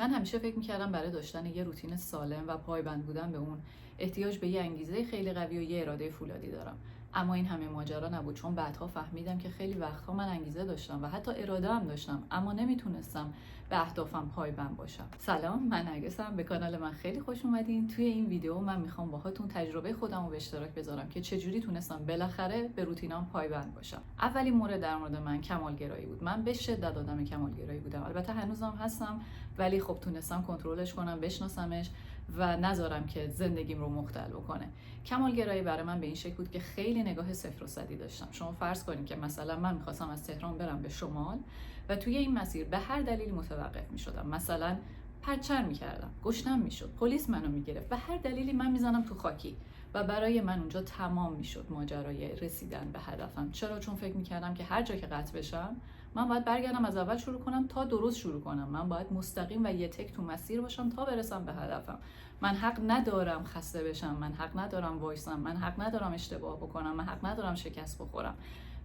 من همیشه فکر می‌کردم برای داشتن یه روتین سالم و پایبند بودن به اون احتیاج به یه انگیزه خیلی قوی و یه اراده فولادی دارم. اما این همه ماجرا نبود، چون بعدها فهمیدم که خیلی وقتها من انگیزه داشتم و حتی اراده هم داشتم، اما نمیتونستم به اهدافم پایبند باشم. سلام، من نرگسم. به کانال من خیلی خوش اومدین. توی این ویدیو من میخوام باهاتون تجربه خودم رو به اشتراک بذارم که چجوری تونستم بالاخره به روتینام پایبند باشم. اولین مورد در مورد من کمالگرایی بود. من به شدت آدم کمالگرایی بودم. البته هنوزم هستم، ولی خب تونستم کنترلش کنم، بشناسمش و نذارم که زندگیم رو مختل بکنه. کمالگرایی برای من به این شکل بود که خیلی نگاه صفر و صدی داشتم. شما فرض کنید که مثلا من می‌خواستم از تهران برم به شمال و توی این مسیر به هر دلیلی متوقف می‌شدم. مثلا پرچر می‌کردم، گشنم می‌شد، پلیس منو می‌گرفت، به هر دلیلی من می‌زنم تو خاکی و برای من اونجا تمام می‌شد ماجرای رسیدن به هدفم. چرا؟ چون فکر می‌کردم که هر جا که قطع بشم من باید برگردم از اول شروع کنم تا درست شروع کنم. من باید مستقیم و یه تک تو مسیر باشم تا برسم به هدفم. من حق ندارم خسته بشم، من حق ندارم وایسم، من حق ندارم اشتباه بکنم، من حق ندارم شکست بخورم.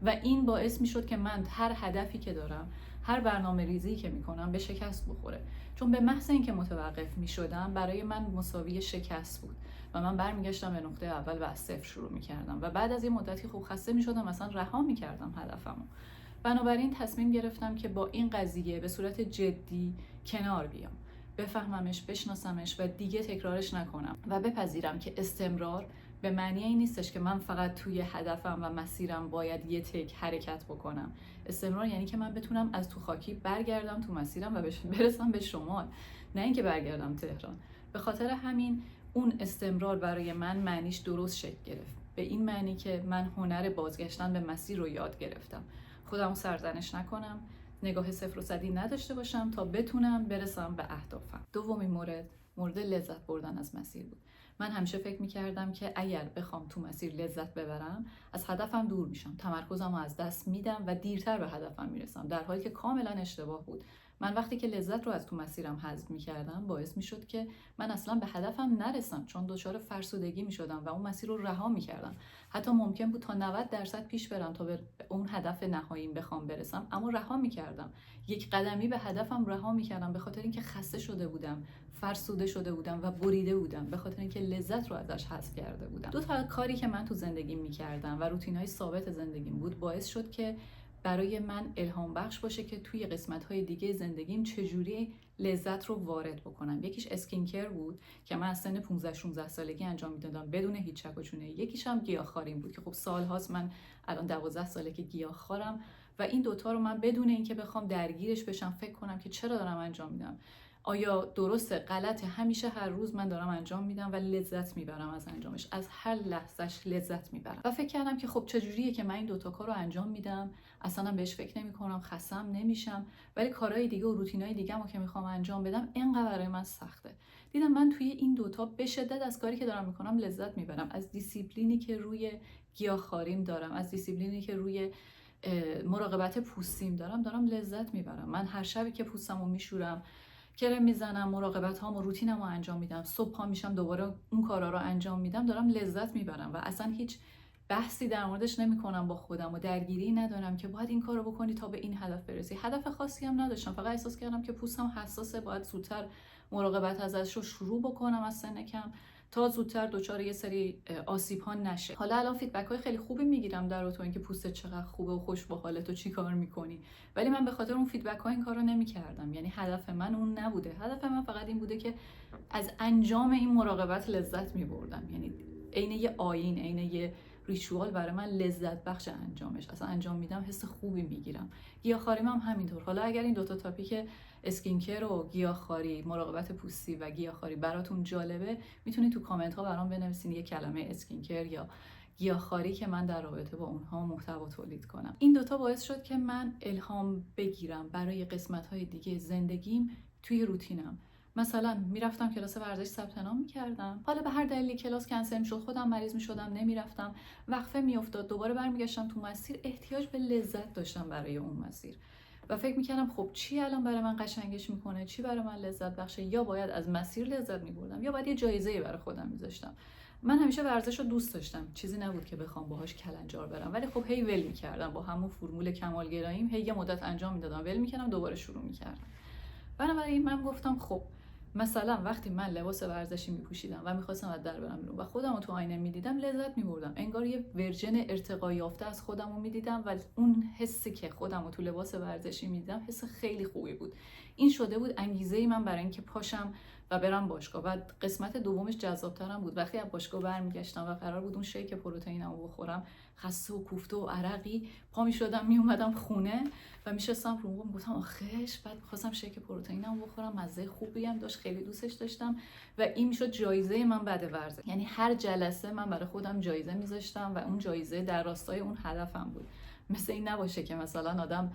و این باعث میشد که من هر هدفی که دارم، هر برنامه ریزی که میکنم به شکست بخوره. چون به محض اینکه متوقف میشدم برای من مساوی شکست بود و من برمیگشتم به نقطه اول و از صفر شروع میکردم و بعد از یه مدتی خوب خسته میشدم، اصلا رها میکردم هدفمو. بنابراین تصمیم گرفتم که با این قضیه به صورت جدی کنار بیام، بفهممش، بشناسمش و دیگه تکرارش نکنم و بپذیرم که استمرار به معنی این نیستش که من فقط توی هدفم و مسیرم باید یه تک حرکت بکنم. استمرار یعنی که من بتونم از تو خاکی برگردم تو مسیرم و برسم به شمال، نه اینکه برگردم تهران. به خاطر همین اون استمرار برای من معنیش درست شکل گرفت، به این معنی که من هنر بازگشتن به مسیر رو یاد گرفتم. خودمو سرزنش نکنم، نگاه صفر و صدی نداشته باشم تا بتونم برسم به اهدافم. دومین مورد لذت بردن از مسیر بود. من همیشه فکر میکردم که اگر بخوام تو مسیر لذت ببرم از هدفم دور میشم، تمرکزم رو از دست میدم و دیرتر به هدفم میرسم، در حالی که کاملا اشتباه بود. من وقتی که لذت رو از تو مسیرم حذف میکردم باعث میشد که من اصلا به هدفم نرسم، چون دچار فرسودگی میشدم و اون مسیر رو رها میکردم. حتی ممکن بود تا 90% پیش برم تا به اون هدف نهاییم بخوام برسم، اما رها میکردم. یک قدمی به هدفم رها میکردم به خاطر اینکه خسته شده بودم، فرسوده شده بودم و بریده بودم، به خاطر اینکه لذت رو ازش حذف کرده بودم. دو تا کاری که من تو زندگیم میکردم و روتین‌های ثابت زندگیم بود باعث شد که برای من الهام بخش باشه که توی قسمت‌های دیگه زندگیم چجوری لذت رو وارد بکنم. یکیش اسکینکر بود که من از سن 15-16 سالگی انجام میدادم بدون هیچ شک و چونه. یکیش هم گیاهخواریم بود که خب سال‌هاست، من الان 12 ساله که گیاهخوارم و این دوتا رو من بدون اینکه بخوام درگیرش بشم فکر کنم که چرا دارم انجام میدم، آیا درسته، غلطه، همیشه هر روز من دارم انجام میدم و لذت میبرم از انجامش، از هر لحظهش لذت میبرم. و فکر کردم که خب چجوریه که من این دوتا کار رو انجام میدم، اصلا بهش فکر نمیکنم، خستم نمیشم، ولی کارهای دیگه و روتینای دیگه‌مو که میخوام انجام بدم اینقدر برای من سخته. دیدم من توی این دوتا به شدت از کاری که دارم میکنم لذت میبرم، از دیسیپلینی که روی گیاهخواریم دارم، از دیسیپلینی که روی مراقبت پوستیم دارم لذت میبرم. من هر شبی که پوستمو میشورم، کرم میزنم، مراقبت هام و روتینمو انجام میدم، صبح پا میشم دوباره اون کارا رو انجام میدم، دارم لذت میبرم و اصلا هیچ بحثی در موردش نمیکنم با خودم و درگیری ندارم که باید این کارو بکنی تا به این هدف برسی. هدف خاصی هم نداشتم، فقط احساس کردم که پوستم حساسه، باید زودتر مراقبت ازش رو شروع بکنم از سن کم تا زودتر دچار یه سری آسیب ها نشه. حالا الان فیدبک های خیلی خوبی میگیرم در تو اینکه پوستت چقدر خوبه و خوش به حالت و چی کار میکنی، ولی من به خاطر اون فیدبک ها این کارو نمیکردم. یعنی هدف من اون نبوده. هدف من فقط این بوده که از انجام این مراقبت لذت میبردم. یعنی عین یه آیین، عین یه ریچوال برای من لذت بخش انجامش. اصلا انجام میدم حس خوبی میگیرم. گیاهخواریم هم همینطور. حالا اگر این دوتا تاپیک اسکینکر و گیاهخواری، مراقبت پوستی و گیاهخواری براتون جالبه، میتونید تو کامنت ها برام بنویسین یه کلمه اسکینکر یا گیاهخواری که من در رابطه با اونها محتوا تولید کنم. این دوتا باعث شد که من الهام بگیرم برای قسمت‌های دیگه زندگیم توی روتینم. مثلا میرفتم کلاس ورزش ثبت نام میکردم، حالا به هر دلیلی کلاس کنسل میشد، خودم مریض میشدم نمیرفتم، وقفه میافتاد، دوباره برمیگشتم تو مسیر، احتیاج به لذت داشتم برای اون مسیر و فکر میکردم خب چی الان برای من قشنگش میکنه، چی برای من لذت بخشه، یا باید از مسیر لذت میبردم یا باید یه جایزه‌ای برای خودم میذاشتم. من همیشه ورزش رو دوست داشتم، چیزی نبود که بخوام باهاش کلنجار برم، ولی خب هی ول میکردم با همون فرمول کمالگراییم، هی یه مدت انجام میدادم، ول میکردم، دوباره شروع میکردم. بنابراین من گفتم خب مثلا وقتی من لباس ورزشی میپوشیدم و میخواستم از در برم بیرون و خودم رو تو آینه میدیدم لذت میبردم، انگار یه ورژن ارتقا یافته از خودم رو میدیدم و اون حسی که خودم رو تو لباس ورزشی میدیدم حس خیلی خوبی بود. این شده بود انگیزه من برای اینکه پاشم و برم باشگاه. و قسمت دومش جذاب‌ترم بود. وقتی از باشگاه برمیگشتم و قرار بود اون شیک پروتئینمو بخورم، خسته و کوفته و عرقی پا میشدم میومدم خونه و میشستم رو میگفتم آخش، بعد خواستم شیک پروتئینمو بخورم، مزه خوبی هم داشت، خیلی دوستش داشتم و این میشد جایزه من بعد ورزش. یعنی هر جلسه من برای خودم جایزه میذاشتم و اون جایزه در راستای اون هدفم بود. مثل این نباشه که مثلا آدم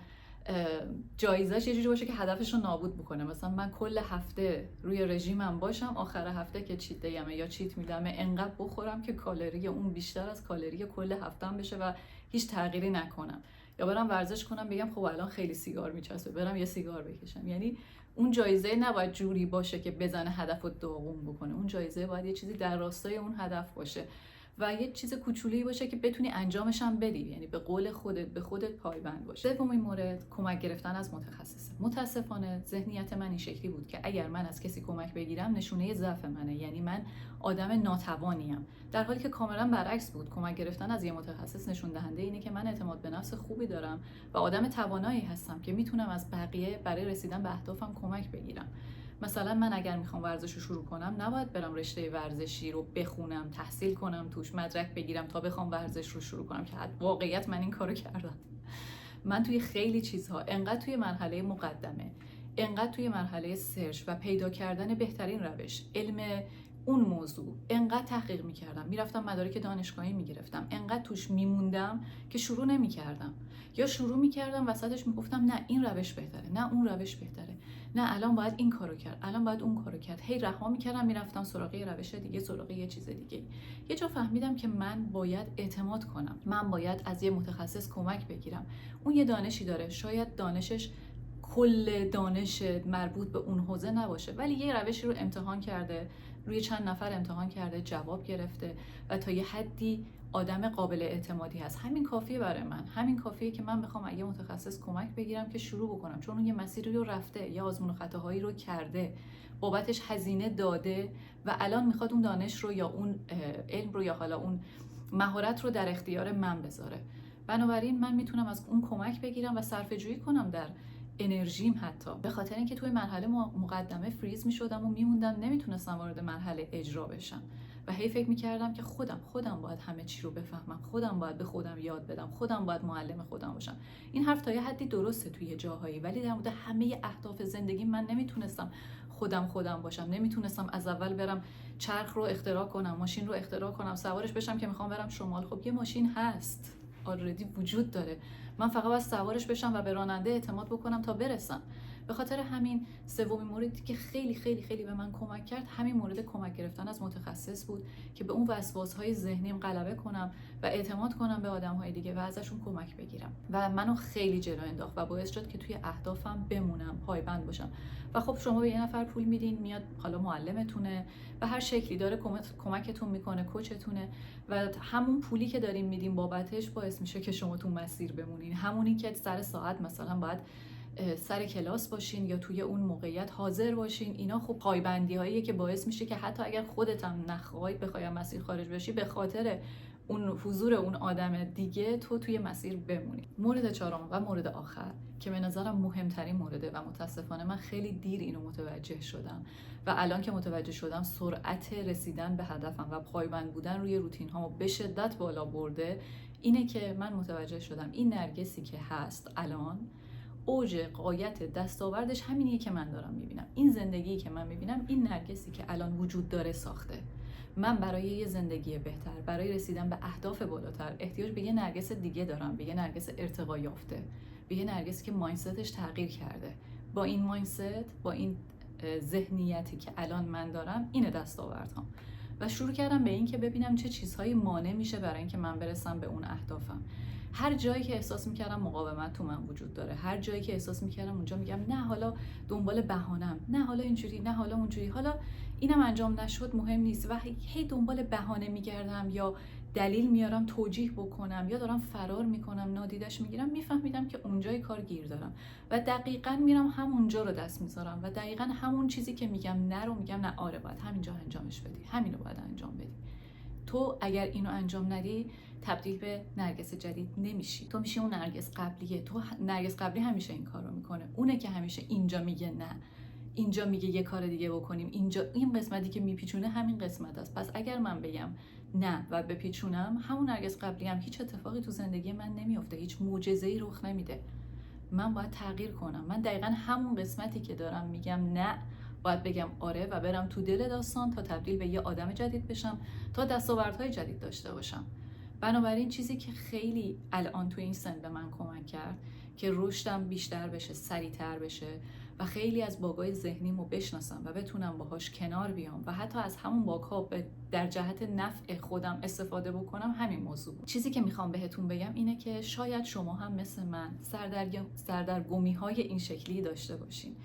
جایزش یه جوری باشه که هدفش رو نابود بکنه. مثلا من کل هفته روی رژیمم باشم، آخر هفته که چیت دیمه یا چیت میدمه انقدر بخورم که کالری اون بیشتر از کالری کل هفتم بشه و هیچ تغییری نکنم. یا برم ورزش کنم بگم خب الان خیلی سیگار میچسبه برم یه سیگار بکشم. یعنی اون جایزه نباید جوری باشه که بزنه هدفو داغون بکنه. اون جایزه باید یه چیزی در راستای اون هدف باشه و یه چیز کوچولی باشه که بتونی انجامش هم بدی، یعنی به قول خودت به خودت پایبند باشه. سومین مورد کمک گرفتن از متخصص. متاسفانه ذهنیت من این شکلی بود که اگر من از کسی کمک بگیرم نشونه ضعف منه، یعنی من آدم ناتوانیم، در حالی که کاملا برعکس بود. کمک گرفتن از یه متخصص نشون دهنده اینه که من اعتماد به نفس خوبی دارم و آدم توانایی هستم که میتونم از بقیه برای رسیدن به اهدافم کمک بگیرم. مثلا من اگر میخوام ورزش رو شروع کنم نباید برم رشته ورزشی رو بخونم، تحصیل کنم، توش مدرک بگیرم تا بخوام ورزش رو شروع کنم، که واقعیت من این کارو کردم. من توی خیلی چیزها انقدر توی مرحله مقدمه، انقدر توی مرحله سرچ و پیدا کردن بهترین روش، علم اون موضوع انقدر تحقیق میکردم، میرفتم مدارک دانشگاهی میگرفتم، انقدر توش میموندم که شروع نمیکردم، یا شروع میکردم وسطش میگفتم نه این روش بهتره، نه اون روش بهتره، نه الان باید این کارو کرد، الان باید اون کارو کرد، هی رها میکردم میرفتم سراغ یه روش دیگه، سراغ یه چیز دیگه. یه جا فهمیدم که من باید اعتماد کنم، من باید از یه متخصص کمک بگیرم. اون یه دانشی داره، شاید دانشش کل دانش مربوط به اون حوزه نباشه، ولی یه روشی رو امتحان کرده، روی چند نفر امتحان کرده، جواب گرفته و تا یه حدی آدم قابل اعتمادی هست. همین کافیه برای من، همین کافیه که من بخوام از یه متخصص کمک بگیرم که شروع بکنم، چون اون یه مسیری رو رفته، یه آزمون و خطاهایی رو کرده، بابتش هزینه داده و الان میخواد اون دانش رو یا اون علم رو یا حالا اون مهارت رو در اختیار من بذاره. بنابراین من میتونم از اون کمک بگیرم و صرفه جویی کنم در انرژیم، حتی به خاطر اینکه توی مرحله مقدمه فریز میشدم و میموندم، نمیتونستم وارد مرحله اجرا بشم و هی فکر میکردم که خودم باید همه چی رو بفهمم، خودم باید به خودم یاد بدم، خودم باید معلم خودم باشم. این حرف تا یه حدی درسته توی جاهایی، ولی در مورد همه اهداف زندگی من نمیتونستم خودم باشم. نمیتونستم از اول برم چرخ رو اختراع کنم، ماشین رو اختراع کنم، سوارش بشم که میخوام برم شمال. خب یه ماشین هست، آلردی وجود داره، من فقط باید سوارش بشم و به راننده اعتماد بکنم تا برسم. به خاطر همین سومین موردی که خیلی خیلی خیلی به من کمک کرد همین مورد کمک گرفتن از متخصص بود که به اون وسواسهای ذهنیم غلبه کنم و اعتماد کنم به آدم‌های دیگه و ازشون کمک بگیرم و منو خیلی جلو انداخت و باعث شد که توی اهدافم بمونم، پایبند باشم. و خب شما به یه نفر پول میدین، میاد حالا معلمتونه و هر شکلی داره کمکتون میکنه، کوچتونه و همون پولی که دارین میدین بابتش باعث میشه که شما تو مسیر بمونین. همونی که سر ساعت مثلا باید سر کلاس باشین یا توی اون موقعیت حاضر باشین، اینا خب پایبندی هاییه که باعث میشه که حتی اگر خودت هم نخوای بخوای مسیر خارج بشی، به خاطر اون حضور اون آدم دیگه تو توی مسیر بمونی. مورد چهارم و مورد آخر که به نظرم مهمترین مورده و متاسفانه من خیلی دیر اینو متوجه شدم و الان که متوجه شدم سرعت رسیدن به هدفم و پایبند بودن روی روتین هامو به شدت بالا برده، اینه که من متوجه شدم این نرگسی که هست الان اوج غایت دستاوردش همینیه که من دارم میبینم. این زندگی که من میبینم این نرگسی که الان وجود داره ساخته. من برای یه زندگی بهتر، برای رسیدن به اهداف بالاتر احتیاج به یه نرگس دیگه دارم، به یه نرگس ارتقا یافته، به یه نرگسی که مایندستش تغییر کرده. با این مایندست، با این ذهنیتی که الان من دارم، اینه دستاوردام. و شروع کردم به این که ببینم چه چیزهایی مانع میشه برای اینکه من برسم به اون اهدافم. هر جایی که احساس میکردم مقاومت تو من وجود داره، هر جایی که احساس میکردم اونجا میگم نه حالا دنبال بهانم، نه حالا اینجوری، نه حالا اونجوری، حالا اینم انجام نشد مهم نیست و هی دنبال بهانه میگردم یا دلیل میارم توجیه بکنم یا دارم فرار میکنم، نادیدش میگیرم، میفهمیدم که اونجای کار گیر دارم و دقیقاً میرم همونجا رو دست میذارم و دقیقاً همون چیزی که میگم نه رو میگم نه، آره باید همینجا انجامش بدی، همینو باید انجام بدی. تو اگر اینو انجام ندی تبدیل به نرگس جدید نمیشی، تو میشی اون نرگس قبلیه. تو نرگس قبلی همیشه این کار رو میکنه، اونه که همیشه اینجا میگه نه، اینجا میگه یه کار دیگه بکنیم، اینجا این قسمتی که میپیچونه همین قسمت است. پس اگر من بگم نه و بپیچونم، همون نرگس قبلی هم هیچ اتفاقی تو زندگی من نمیفته، هیچ معجزه‌ای رخ نمیده. من باید تغییر کنم. من دقیقاً همون قسمتی که دارم میگم نه باید بگم آره و برم تو دل داستان تا تبدیل به یه آدم جدید بشم، تا دستاوردهای جدید داشته باشم. بنابراین چیزی که خیلی الان تو این سن به من کمک کرد که رشدم بیشتر بشه، سریعتر بشه و خیلی از باگای ذهنیمو بشناسم و بتونم باهاش کنار بیام و حتی از همون باگ‌ها در جهت نفع خودم استفاده بکنم، همین موضوع بود. چیزی که میخوام بهتون بگم اینه که شاید شما هم مثل من سردرگمی‌های این شکلی داشته باشین.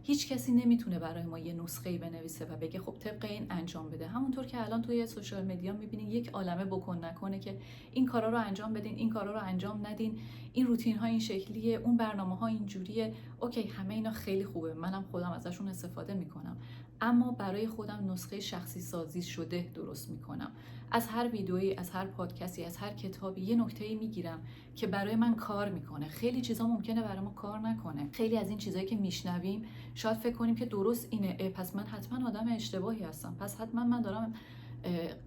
هیچ کسی نمیتونه برای ما یه نسخه‌ای بنویسه و بگه خب طبق این انجام بده. همونطور که الان توی سوشال مدیا میبینین یک عالمه بکن نکنه که این کارا رو انجام بدین، این کارا رو انجام ندین، این روتین ها این شکلیه، اون برنامه ها اینجوریه. اوکی، همه اینا خیلی خوبه، منم خودم ازشون استفاده میکنم، اما برای خودم نسخه شخصی سازی شده درست میکنم. از هر ویدئویی، از هر پادکستی، از هر کتابی یه نکته‌ای میگیرم که برای من کار میکنه. خیلی چیزا ممکنه برای ما کار نکنه. خیلی از این چیزایی که میشنویم شاید فکر کنیم که درست اینه، پس من حتما آدم اشتباهی هستم، پس حتما من دارم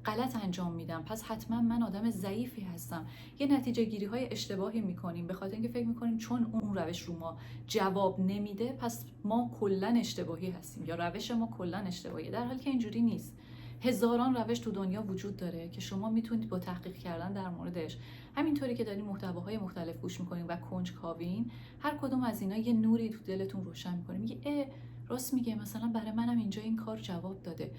غلط انجام میدم، پس حتما من آدم ضعیفی هستم. یه نتیجه گیری های اشتباهی میکنیم به خاطر اینکه فکر میکنیم چون اون روش رو ما جواب نمیده پس ما کلا اشتباهی هستیم یا روش ما کلا اشتباهیه، در حالی که اینجوری نیست. هزاران روش تو دنیا وجود داره که شما میتونید با تحقیق کردن در موردش، همینطوری که دارین محتواهای مختلف گوش میکنین و کنجکاوین، هر کدوم از اینا یه نوری تو دلتون روشن میکنه. میگه راست میگه، مثلا برای منم اینجا این کار جواب داده،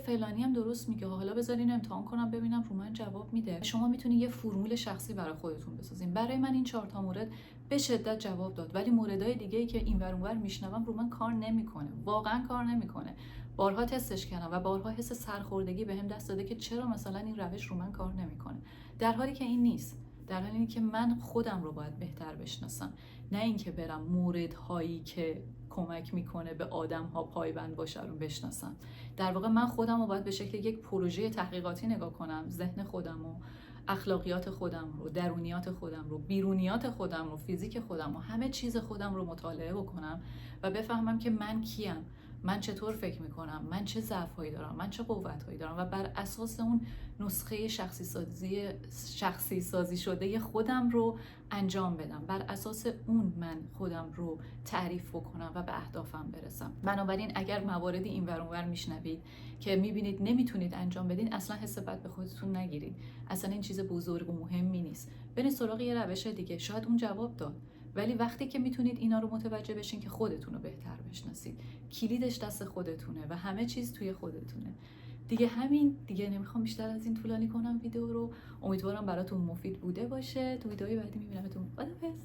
فلانی هم درست میگه، حالا بذارین امتحان کنم ببینم رو من جواب میده. شما میتونید یه فرمول شخصی برای خودتون بسازین. برای من این 4 تا مورد به شدت جواب داد، ولی موردهای دیگه‌ای که اینور اونور میشنوم رو من کار نمیکنه، واقعا کار نمیکنه. بارها تستش کردم و بارها حس سرخوردگی بهم دست داده که چرا مثلا این روش رو من کار نمیکنه، در حالی که این نیست. در حالی که من خودم رو باید بهتر بشناسم، نه اینکه برم موردهایی که کمک میکنه به آدم‌ها پایبند باشه رو بشناسم. در واقع من خودم رو باید به شکل یک پروژه تحقیقاتی نگاه کنم، ذهن خودم رو، اخلاقیات خودم رو، درونیات خودم رو، بیرونیات خودم رو، فیزیک خودم رو، همه چیز خودم رو مطالعه بکنم و بفهمم که من کیم، من چطور فکر میکنم، من چه ضعف‌هایی دارم، من چه قوت‌هایی دارم و بر اساس اون نسخه شخصی سازی شده خودم رو انجام بدم، بر اساس اون من خودم رو تعریف بکنم و به اهدافم برسم. بنابراین اگر مواردی این ور اونور میشنوید که میبینید نمیتونید انجام بدین، اصلا حس بد به خودتون نگیرید، اصلا این چیز بزرگ و مهمی نیست. برید سراغ یه روش دیگه، شاید اون جواب داد، ولی وقتی که میتونید اینا رو متوجه بشین که خودتون رو بهتر بشناسید، کلیدش دست خودتونه و همه چیز توی خودتونه. دیگه همین، دیگه نمیخوام بیشتر از این طولانی کنم ویدیو رو. امیدوارم براتون مفید بوده باشه. تو ویدیوهای بعدی میبینمتون. خداحافظ.